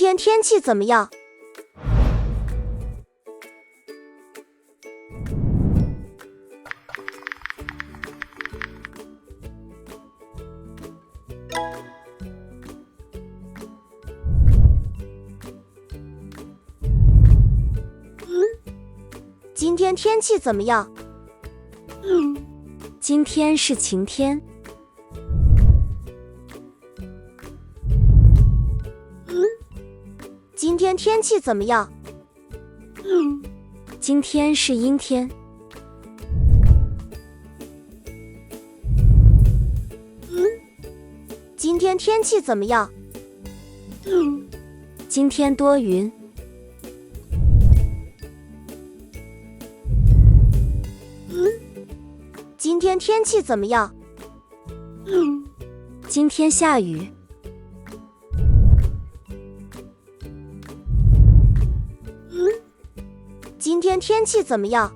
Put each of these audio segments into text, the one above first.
天天气怎么样？今天天气怎么样？今天是晴天。今天天气怎么样？今天是阴天。今天天气怎么样？今天多云。今天天气怎么样？今天下雨。今天天气怎么样？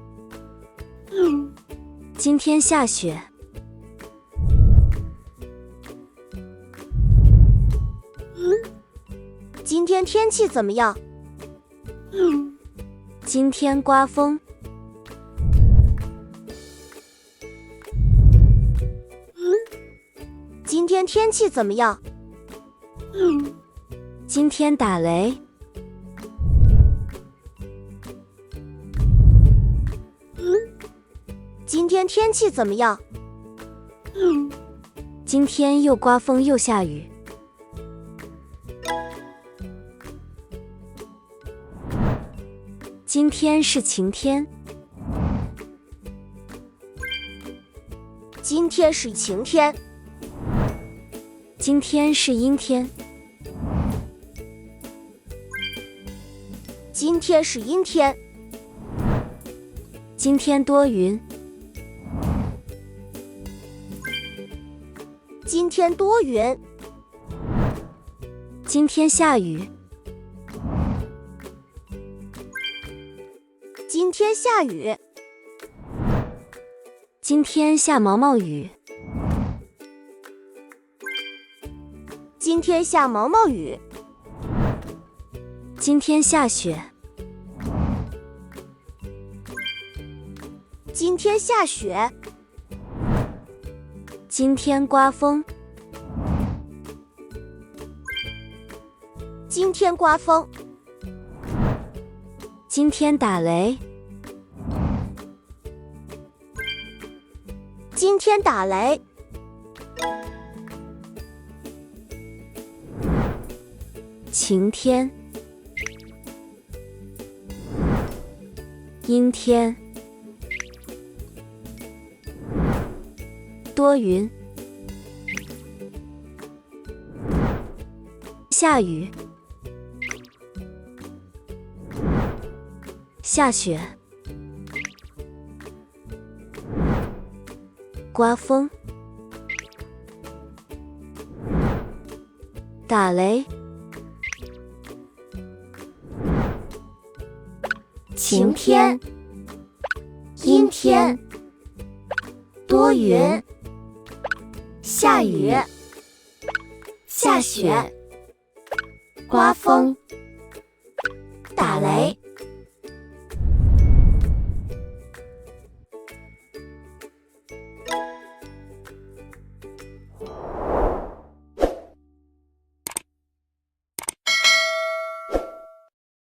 今天下雪。今天天气怎么样？今天刮风。今天天气怎么样？今天打雷。今天天气怎么样？今天又刮风又下雨。今天是晴天。今天是晴天。今天是阴天。今天是阴天。今天多云。今天多云。今天下雨。今天下雨。今天下毛毛雨。今天下毛毛雨。今天下雪。今天下雪。今天刮风。今天刮风。今天打雷。今天打雷。晴天。阴天。多云。下雨。下雪。刮风。打雷。晴天。阴天。多云。下雨。下雪。刮风。打雷。